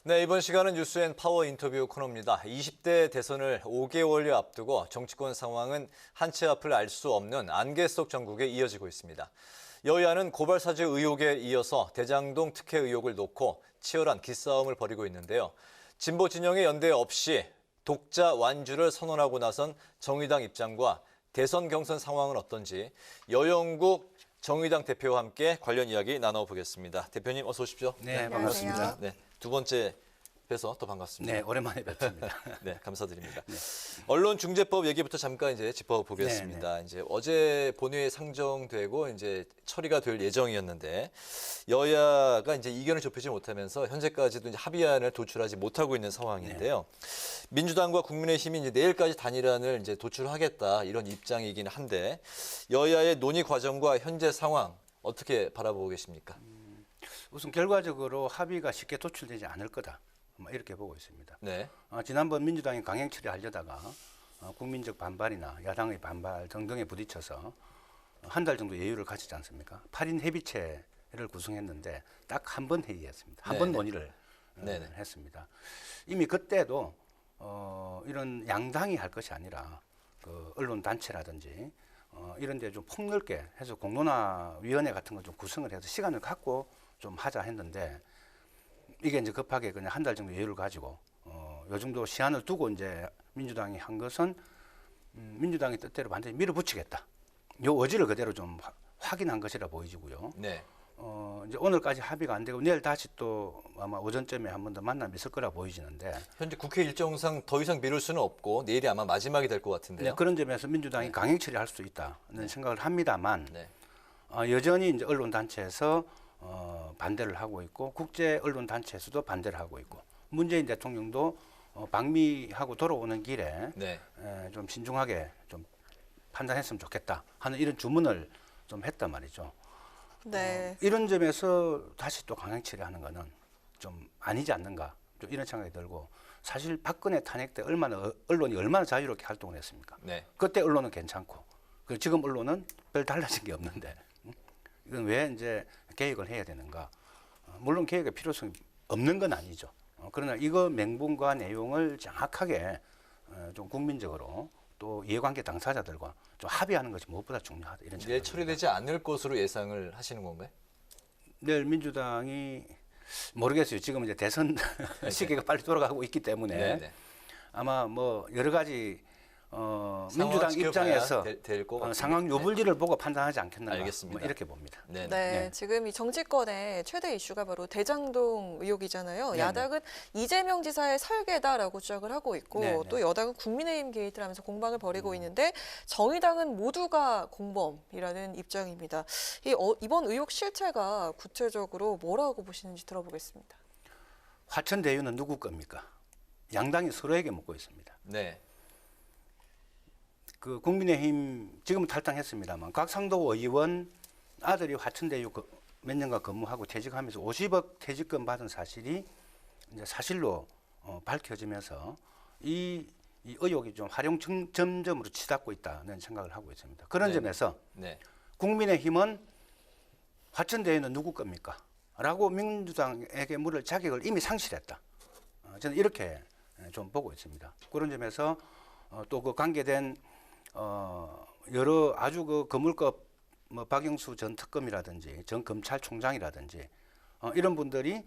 네, 이번 시간은 뉴스앤 파워 인터뷰 코너입니다. 20대 대선을 5개월여 앞두고 정치권 상황은 한 치 앞을 알 수 없는 안개 속 전국에 이어지고 있습니다. 여야는 고발사주 의혹에 이어서 대장동 특혜 의혹을 놓고 치열한 기싸움을 벌이고 있는데요. 진보 진영의 연대 없이 독자 완주를 선언하고 나선 정의당 입장과 대선 경선 상황은 어떤지 여영국 정의당 대표와 함께 관련 이야기 나눠보겠습니다. 대표님 어서 오십시오. 네, 반갑습니다. 네, 두 번째 뵈서 또 반갑습니다. 네, 오랜만에 뵙습니다. 네, 감사드립니다. 네. 언론중재법 얘기부터 잠깐 이제 짚어보겠습니다. 이제 어제 본회의에 상정되고 이제 처리가 될 예정이었는데 여야가 이제 이견을 좁히지 못하면서 현재까지도 이제 합의안을 도출하지 못하고 있는 상황인데요. 민주당과 국민의힘이 이제 내일까지 단일안을 이제 도출하겠다 이런 입장이긴 한데 여야의 논의 과정과 현재 상황 어떻게 바라보고 계십니까? 우선 결과적으로 합의가 쉽게 도출되지 않을 거다. 이렇게 보고 있습니다. 네. 지난번 민주당이 강행 처리하려다가 국민적 반발이나 야당의 반발 등등에 부딪혀서 한 달 정도 여유를 가지지 않습니까? 8인 협의체를 구성했는데 딱 한 번 회의했습니다. 한 번 논의를 했습니다. 이미 그때도 이런 양당이 할 것이 아니라 그 언론 단체라든지 이런 데 좀 폭넓게 해서 공론화위원회 같은 거 좀 구성을 해서 시간을 갖고 좀 하자 했는데 이게 이제 급하게 그냥 한 달 정도 여유를 가지고 요 정도 시한을 두고 이제 민주당이 한 것은 민주당의 뜻대로 완전히 밀어붙이겠다. 요 의지를 그대로 좀 확인한 것이라 보이지고요. 네. 이제 오늘까지 합의가 안 되고 내일 다시 또 아마 오전쯤에 한 번 더 만남이 있을 거라 보이지는데 현재 국회 일정상 더 이상 미룰 수는 없고 내일이 아마 마지막이 될 것 같은데요. 네, 그런 점에서 민주당이 강행 처리할 수 있다는 생각을 합니다만 여전히 이제 언론 단체에서 반대를 하고 있고 국제 언론 단체에서도 반대를 하고 있고 문재인 대통령도 방미하고 돌아오는 길에 좀 신중하게 좀 판단했으면 좋겠다 하는 이런 주문을 좀 했단 말이죠. 네. 이런 점에서 다시 또 강행 처리하는 거는 좀 아니지 않는가 좀 이런 생각이 들고 사실 박근혜 탄핵 때 언론이 얼마나 자유롭게 활동을 했습니까? 네. 그때 언론은 괜찮고 지금 언론은 별 달라진 게 없는데 이건 왜 이제 개혁을 해야 되는가? 물론 개혁의 필요성이 없는 건 아니죠. 그러나 이거 명분과 내용을 정확하게 좀 국민적으로 또 이해관계 당사자들과 좀 합의하는 것이 무엇보다 중요하다 이런 생각이 내일 처리되지 않을 것으로 예상을 하시는 건가요? 내일 민주당이 모르겠어요. 지금 이제 대선 시기가 빨리 돌아가고 있기 때문에 아마 뭐 여러 가지 민주당 입장에서 상황 요불지를 보고 판단하지 않겠는가. 알겠습니다. 뭐 이렇게 봅니다. 네, 지금 이 정치권의 최대 이슈가 바로 대장동 의혹이잖아요. 야당은 이재명 지사의 설계다라고 주장을 하고 있고 또 여당은 국민의힘 게이트를 하면서 공방을 벌이고 있는데 정의당은 모두가 공범이라는 입장입니다. 이번 의혹 실체가 구체적으로 뭐라고 보시는지 들어보겠습니다. 화천대유는 누구 겁니까? 양당이 서로에게 묻고 있습니다. 네. 그 국민의힘 지금은 탈당했습니다만 곽상도 의원 아들이 화천대유 몇 년간 근무하고 퇴직하면서 50억 퇴직금 받은 사실이 이제 사실로 밝혀지면서 이 의혹이 좀 활용 점점으로 치닫고 있다는 생각을 하고 있습니다. 그런 점에서 국민의힘은 화천대유는 누구 겁니까? 라고 민주당에게 물을 자격을 이미 상실했다. 저는 이렇게 좀 보고 있습니다. 그런 점에서 또 그 관계된 여러 아주 그 거물급 뭐 박영수 전 특검이라든지 전 검찰총장이라든지 이런 분들이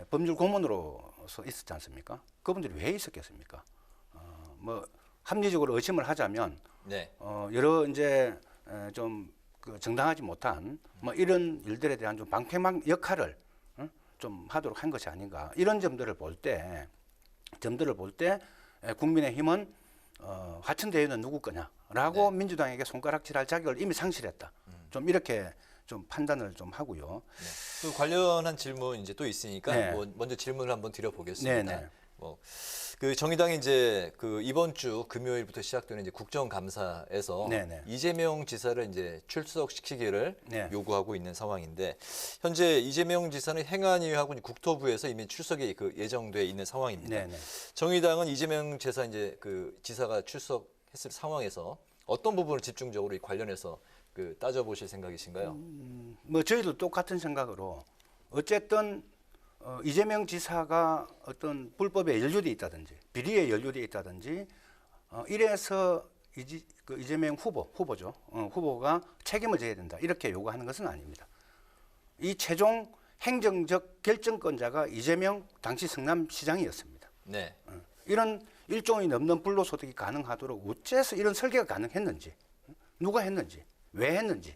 법률 고문으로서 있었지 않습니까? 그분들이 왜 있었겠습니까? 뭐 합리적으로 의심을 하자면 여러 이제 좀 그 정당하지 못한 뭐 이런 일들에 대한 좀 방패막 역할을 좀 하도록 한 것이 아닌가 이런 점들을 볼 때 국민의힘은 화천대유는 누구 거냐라고 민주당에게 손가락질할 자격을 이미 상실했다. 좀 이렇게 좀 판단을 좀 하고요. 그 관련한 질문 이제 또 있으니까 뭐 먼저 질문을 한번 드려보겠습니다. 그 정의당이 이제 그 이번 주 금요일부터 시작되는 이제 국정감사에서 이재명 지사를 이제 출석시키기를 요구하고 있는 상황인데 현재 이재명 지사는 행안위하고 국토부에서 이미 출석이 그 예정돼 있는 상황입니다. 정의당은 이재명 지사 이제 그 지사가 출석했을 상황에서 어떤 부분을 집중적으로 이 관련해서 그 따져보실 생각이신가요? 뭐 저희도 똑같은 생각으로 어쨌든 이재명 지사가 어떤 불법에 연루돼 있다든지 비리에 연루돼 있다든지 이래서 이재명 후보죠. 후보가 책임을 져야 된다. 이렇게 요구하는 것은 아닙니다. 이 최종 행정적 결정권자가 이재명 당시 성남시장이었습니다. 네. 이런 1조원이 넘는 불로소득이 가능하도록 어째서 이런 설계가 가능했는지, 누가 했는지, 왜 했는지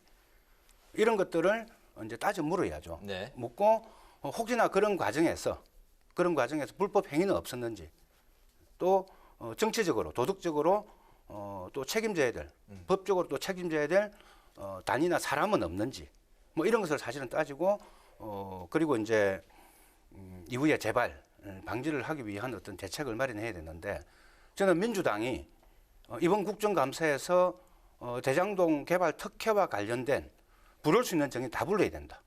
이런 것들을 이제 따져 물어야죠. 네. 묻고 혹시나 그런 과정에서 불법 행위는 없었는지, 또 정치적으로 도덕적으로 또 책임져야 될 법적으로 또 책임져야 될 단위나 사람은 없는지 뭐 이런 것을 사실은 따지고 그리고 이제 이후에 재발 방지를 하기 위한 어떤 대책을 마련해야 되는데 저는 민주당이 이번 국정감사에서 대장동 개발 특혜와 관련된 부를 수 있는 정의 다 불러야 된다.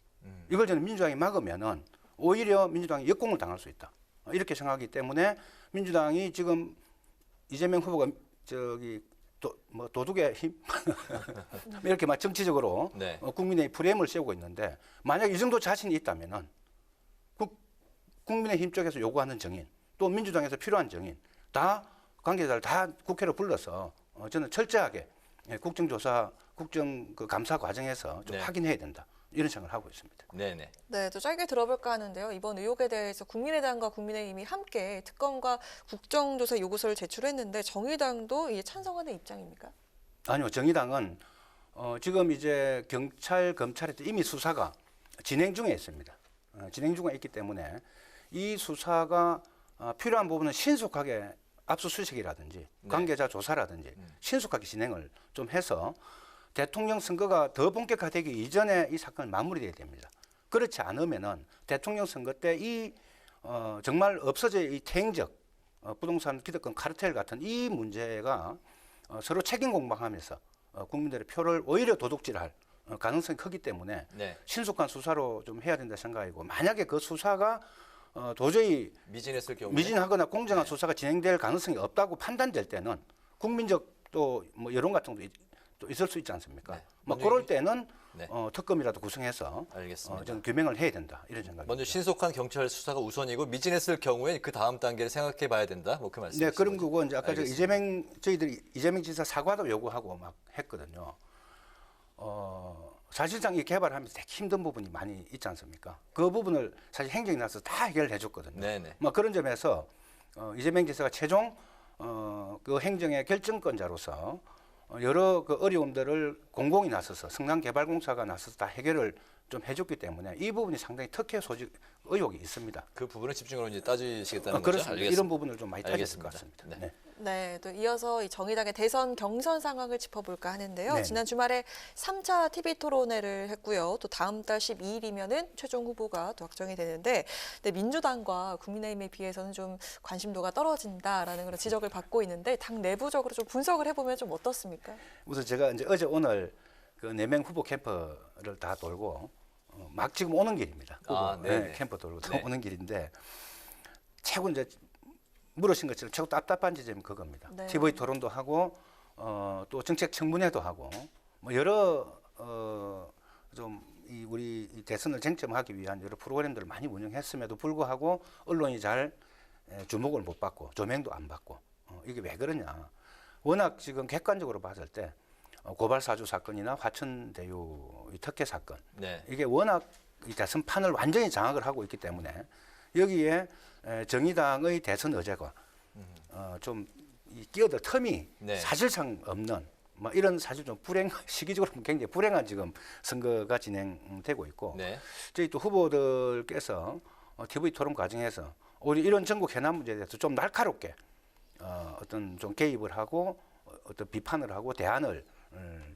이걸 저는 민주당이 막으면은 오히려 민주당이 역공을 당할 수 있다. 이렇게 생각하기 때문에 민주당이 지금 이재명 후보가 도둑의 힘 이렇게 막 정치적으로 네. 국민의 프레임을 세우고 있는데 만약 이 정도 자신이 있다면은 국민의힘 쪽에서 요구하는 정인 또 민주당에서 필요한 정인 다 관계자를 다 국회로 불러서 저는 철저하게 국정조사 감사 과정에서 좀 네. 확인해야 된다 이런 생각을 하고 있습니다. 네네. 네, 또 짧게 들어볼까 하는데요. 이번 의혹에 대해서 국민의당과 국민의힘이 함께 특검과 국정조사 요구서를 제출했는데 정의당도 이에 찬성하는 입장입니까? 아니요, 정의당은 지금 이제 경찰, 검찰에 이미 수사가 진행 중에 있습니다. 진행 중에 있기 때문에 이 수사가 필요한 부분은 신속하게 압수수색이라든지 관계자 조사라든지 신속하게 진행을 좀 해서 대통령 선거가 더 본격화되기 이전에 이 사건을 마무리해야 됩니다. 그렇지 않으면은 대통령 선거 때 이 정말 없어질 이 태행적 부동산 기득권 카르텔 같은 이 문제가 서로 책임 공방하면서 국민들의 표를 오히려 도둑질할 가능성이 크기 때문에 네. 신속한 수사로 좀 해야 된다 생각이고 만약에 그 수사가 도저히 미진했을 경우에 미진하거나 공정한 수사가 진행될 가능성이 없다고 판단될 때는 국민적 또 뭐 여론 같은 것도 또 있을 수 있지 않습니까? 네. 뭐 먼저 그럴 때는 네. 특검이라도 구성해서 알겠습니다. 좀 규명을 해야 된다 이런 생각입니다. 먼저 신속한 경찰 수사가 우선이고 미진했을 경우에 그 다음 단계를 생각해 봐야 된다. 뭐 그 말씀이시죠. 네, 그런 거고 이제 아까 알겠습니다. 저희들이 이재명 지사 사과도 요구하고 막 했거든요. 사실상 이 개발하면서 되게 힘든 부분이 많이 있지 않습니까? 그 부분을 사실 행정이 나서 다 해결해 줬거든요. 네네. 뭐 그런 점에서 이재명 지사가 최종 그 행정의 결정권자로서 여러 그 어려움들을 공공이 나서서 성남개발공사가 나서서 다 해결을 좀 해줬기 때문에 이 부분이 상당히 특혜 소지 의혹이 있습니다. 그 부분을 집중적으로 이제 따지시겠다는 거죠. 그렇습니다. 알겠습니다. 이런 부분을 좀 많이 따졌을 것 알겠습니다. 같습니다. 네. 네. 네, 또 이어서 이 정의당의 대선 경선 상황을 짚어볼까 하는데요. 네. 지난 주말에 3차 TV 토론회를 했고요. 또 다음 달 12일이면은 최종 후보가 또 확정이 되는데, 근데 민주당과 국민의힘에 비해서는 좀 관심도가 떨어진다라는 그런 지적을 받고 있는데, 당 내부적으로 좀 분석을 해보면 좀 어떻습니까? 우선 제가 이제 어제 오늘 그 4명 후보 캠프를 다 돌고 막 지금 오는 길입니다. 후보 네네. 캠프 돌고 네. 오는 길인데 최고 이제 물으신 것처럼 최고 답답한 지점이 그겁니다. 네. TV 토론도 하고 또 정책 청문회도 하고 뭐 여러 우리 이 대선을 쟁점하기 위한 여러 프로그램들을 많이 운영했음에도 불구하고 언론이 잘 주목을 못 받고 조명도 안 받고 이게 왜 그러냐? 워낙 지금 객관적으로 봤을 때 고발 사주 사건이나 화천대유 특혜 사건 네. 이게 워낙 이 대선판을 완전히 장악을 하고 있기 때문에 여기에 정의당의 대선 의제가 좀 끼어들 텀이 네. 사실상 없는 뭐 이런 사실 좀 시기적으로 굉장히 불행한 지금 선거가 진행되고 있고 네. 저희 또 후보들께서 TV 토론 과정에서 오히려 이런 전국 해남 문제에 대해서 좀 날카롭게 어떤 좀 개입을 하고 어떤 비판을 하고 대안을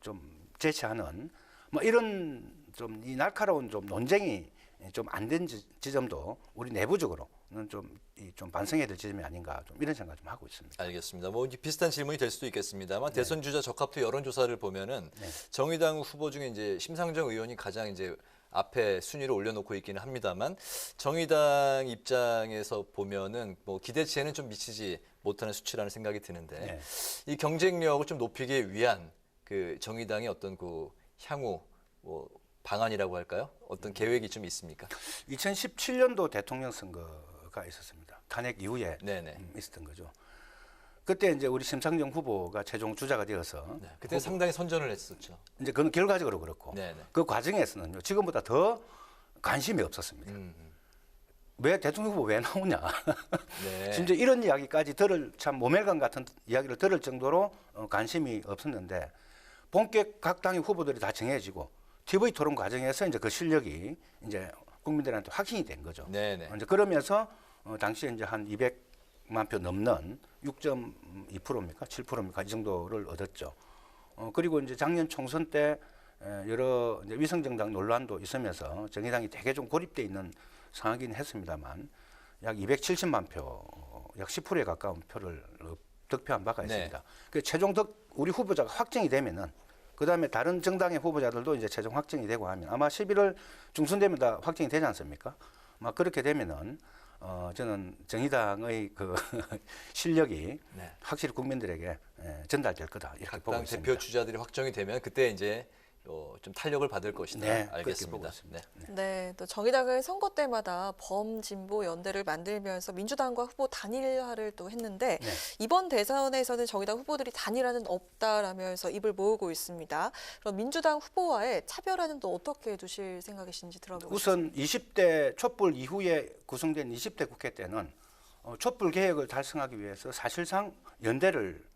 좀 제시하는 뭐 이런 좀 이 날카로운 좀 논쟁이 좀 안 된 지점도 우리 내부적으로는 좀 반성해야 될 지점이 아닌가 좀 이런 생각 좀 하고 있습니다. 알겠습니다. 뭐 이제 비슷한 질문이 될 수도 있겠습니다만 대선 주자 적합도 여론조사를 보면은 정의당 후보 중에 이제 심상정 의원이 가장 이제 앞에 순위를 올려놓고 있기는 합니다만 정의당 입장에서 보면은 뭐 기대치에는 좀 미치지 못하는 수치라는 생각이 드는데 네. 이 경쟁력을 좀 높이기 위한 그 정의당의 어떤 그 향후 뭐 방안이라고 할까요? 어떤 계획이 좀 있습니까? 2017년도 대통령 선거가 있었습니다. 탄핵 이후에 네네. 있었던 거죠. 그때 이제 우리 심상정 후보가 최종 주자가 되어서 네. 그때 상당히 선전을 했었죠. 이제 그건 결과적으로 그렇고 네네. 그 과정에서는요 지금보다 더 관심이 없었습니다. 왜 대통령 후보 왜 나오냐? 네. 심지어 이런 이야기까지 들을 참 모멸감 같은 이야기를 들을 정도로 관심이 없었는데 본격 각 당의 후보들이 다 정해지고 TV 토론 과정에서 이제 그 실력이 이제 국민들한테 확신이 된 거죠. 네네. 이제 그러면서 당시에 이제 한 200만 표 넘는 6.2%입니까? 7%입니까? 이 정도를 얻었죠. 그리고 이제 작년 총선 때 여러 이제 위성정당 논란도 있으면서 정의당이 되게 좀 고립돼 있는 상황이긴 했습니다만 약 270만 표, 약 10%에 가까운 표를 득표한 바가 있습니다. 네. 그 최종 우리 후보자가 확정이 되면은 그 다음에 다른 정당의 후보자들도 이제 최종 확정이 되고 하면 아마 11월 중순 되면 다 확정이 되지 않습니까? 막 그렇게 되면은 저는 정의당의 그 실력이 네. 확실히 국민들에게 전달될 거다 이렇게 각 보고 당 있습니다. 대표 주자들이 확정이 되면 그때 이제 좀 탄력을 받을 것이다. 네, 그렇게 알겠습니다. 보고 있습니다. 네. 네, 또 정의당은 선거 때마다 범진보 연대를 만들면서 민주당과 후보 단일화를 또 했는데 네. 이번 대선에서는 정의당 후보들이 단일화는 없다라면서 입을 모으고 있습니다. 그럼 민주당 후보와의 차별화는 또 어떻게 두실 생각이신지 들어보겠습니다. 우선 20대 촛불 이후에 구성된 20대 국회 때는 촛불 개혁을 달성하기 위해서 사실상 연대를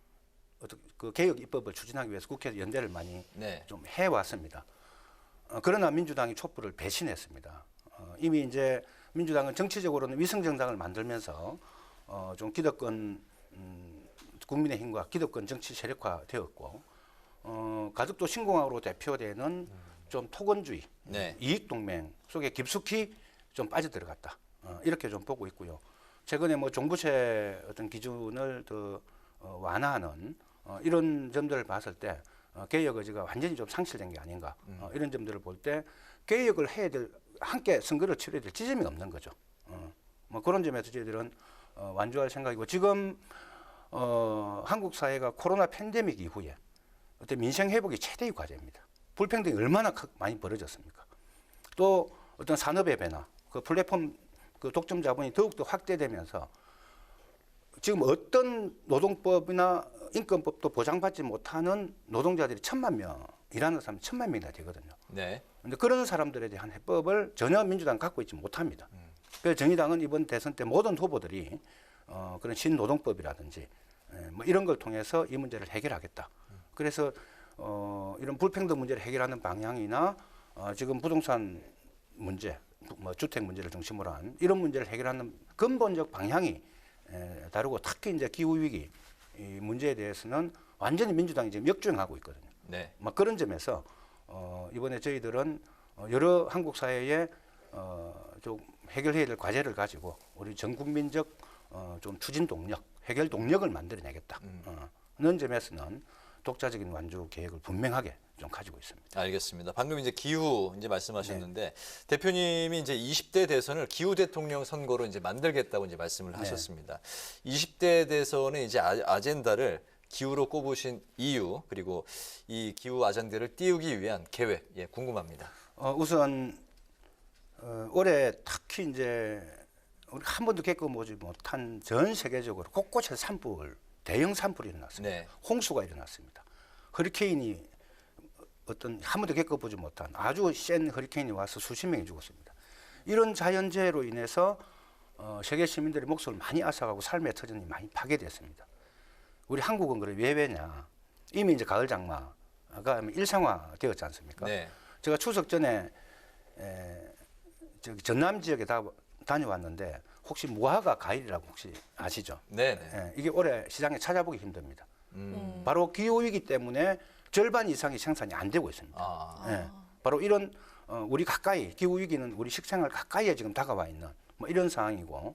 그 개혁 입법을 추진하기 위해서 국회에서 연대를 많이 네. 좀 해왔습니다. 그러나 민주당이 촛불을 배신했습니다. 이미 이제 민주당은 정치적으로는 위성정당을 만들면서 좀 기득권 국민의힘과 기득권 정치 세력화되었고 가덕도 신공항으로 대표되는 좀 토건주의 네. 이익동맹 속에 깊숙이 좀 빠져들어갔다. 이렇게 좀 보고 있고요. 최근에 뭐 종부세 어떤 기준을 더 완화하는 이런 점들을 봤을 때 개혁 의지가 완전히 좀 상실된 게 아닌가 이런 점들을 볼 때 개혁을 해야 될 함께 선거를 치러야 될 지점이 없는 거죠. 뭐 그런 점에서 저희들은 완주할 생각이고 지금 한국 사회가 코로나 팬데믹 이후에 어떤 민생 회복이 최대의 과제입니다. 불평등이 얼마나 많이 벌어졌습니까? 또 어떤 산업의 변화, 그 플랫폼 그 독점 자본이 더욱더 확대되면서 지금 어떤 노동법이나 인권법도 보장받지 못하는 노동자들이 1,000만 명, 일하는 사람이 1,000만 명이나 되거든요. 네. 그런데 그런 사람들에 대한 해법을 전혀 민주당 갖고 있지 못합니다. 그래서 정의당은 이번 대선 때 모든 후보들이 그런 신노동법이라든지 뭐 이런 걸 통해서 이 문제를 해결하겠다. 그래서 이런 불평등 문제를 해결하는 방향이나 지금 부동산 문제, 뭐 주택 문제를 중심으로 한 이런 문제를 해결하는 근본적 방향이 다르고 특히 이제 기후 위기 이 문제에 대해서는 완전히 민주당이 지금 역주행하고 있거든요. 네. 막 그런 점에서 이번에 저희들은 여러 한국 사회에 좀 해결해야 될 과제를 가지고 우리 전 국민적 좀 추진 동력, 해결 동력을 만들어내겠다. 는 점에서는 독자적인 완주 계획을 분명하게 좀 가지고 있습니다. 알겠습니다. 방금 이제 기후 이제 말씀하셨는데 대표님이 이제 20대 대선을 기후 대통령 선거로 이제 만들겠다고 이제 말씀을 하셨습니다. 20대 대선의 이제 아젠다를 기후로 꼽으신 이유 그리고 이 기후 아젠다를 띄우기 위한 계획 궁금합니다. 우선 올해 특히 이제 우리 한 번도 겪어보지 못한 전 세계적으로 곳곳에 산불, 대형 산불이 일어났습니다. 네. 홍수가 일어났습니다. 허리케인이 어떤 한 번도 겪어보지 못한 아주 센 허리케인이 와서 수십 명이 죽었습니다. 이런 자연재해로 인해서 세계 시민들의 목숨을 많이 앗아가고 삶의 터전이 많이 파괴됐습니다. 우리 한국은 그래 왜 왜냐? 이미 이제 가을 장마가 일상화되었지 않습니까? 네. 제가 추석 전에 저기 전남 지역에 다녀왔는데 혹시 무화과 과일이라고 혹시 아시죠? 네. 이게 올해 시장에 찾아보기 힘듭니다. 바로 기후 위기 때문에 절반 이상의 생산이 안 되고 있습니다. 바로 이런 우리 가까이 기후 위기는 우리 식생활 가까이에 지금 다가와 있는 뭐 이런 상황이고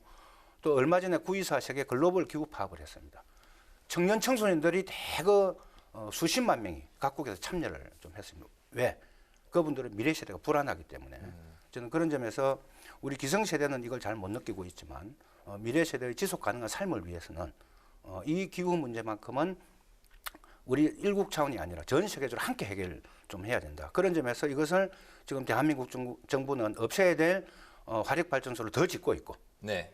또 얼마 전에 구이사 세계 글로벌 기후 파업을 했습니다. 청년 청소년들이 대거 수십만 명이 각국에서 참여를 좀 했습니다. 왜? 그분들은 미래 세대가 불안하기 때문에 저는 그런 점에서 우리 기성 세대는 이걸 잘 못 느끼고 있지만 미래 세대의 지속 가능한 삶을 위해서는 이 기후 문제만큼은 우리 일국 차원이 아니라 전 세계적으로 함께 해결 좀 해야 된다. 그런 점에서 이것을 지금 대한민국 정부는 없애야 될 화력 발전소를 더 짓고 있고, 네.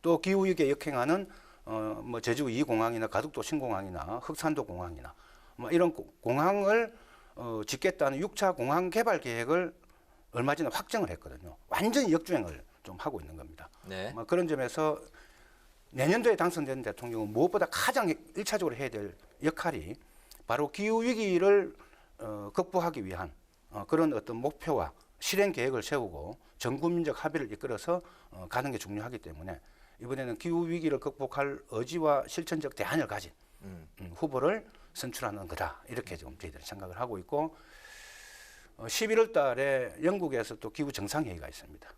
또 기후 위기에 역행하는 뭐 제주 2공항이나 가덕도 신공항이나 흑산도 공항이나 뭐 이런 공항을 짓겠다는 6차 공항 개발 계획을 얼마 전에 확정을 했거든요. 완전히 역주행을 좀 하고 있는 겁니다. 네. 그런 점에서 내년도에 당선된 대통령은 무엇보다 가장 1차적으로 해야 될 역할이 바로 기후 위기를 극복하기 위한 그런 어떤 목표와 실행 계획을 세우고 전 국민적 합의를 이끌어서 가는 게 중요하기 때문에 이번에는 기후 위기를 극복할 의지와 실천적 대안을 가진 후보를 선출하는 거다. 이렇게 좀 저희들이 생각을 하고 있고 11월 달에 영국에서 또 기후 정상회의가 있습니다.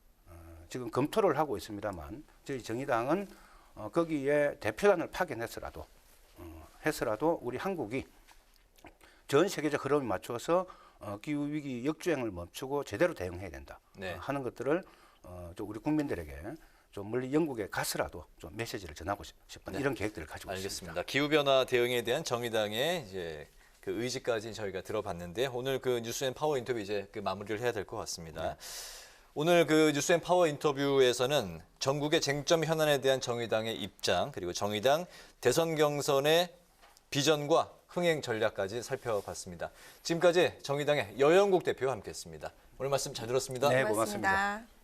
지금 검토를 하고 있습니다만 저희 정의당은 거기에 대표단을 파견해서라도 우리 한국이 전 세계적 흐름에 맞춰서 기후 위기 역주행을 멈추고 제대로 대응해야 된다. 네. 하는 것들을 좀 우리 국민들에게 좀 멀리 영국에 가서라도 좀 메시지를 전하고 싶은 네. 이런 계획들을 가지고 알겠습니다. 있습니다. 기후 변화 대응에 대한 정의당의 이제 그 의지까지 저희가 들어봤는데 오늘 그 뉴스앤파워 인터뷰 이제 그 마무리를 해야 될 것 같습니다. 네. 오늘 그 뉴스앤파워 인터뷰에서는 전국의 쟁점 현안에 대한 정의당의 입장 그리고 정의당 대선 경선의 비전과 흥행 전략까지 살펴봤습니다. 지금까지 정의당의 여영국 대표와 함께했습니다. 오늘 말씀 잘 들었습니다. 네, 고맙습니다. 고맙습니다.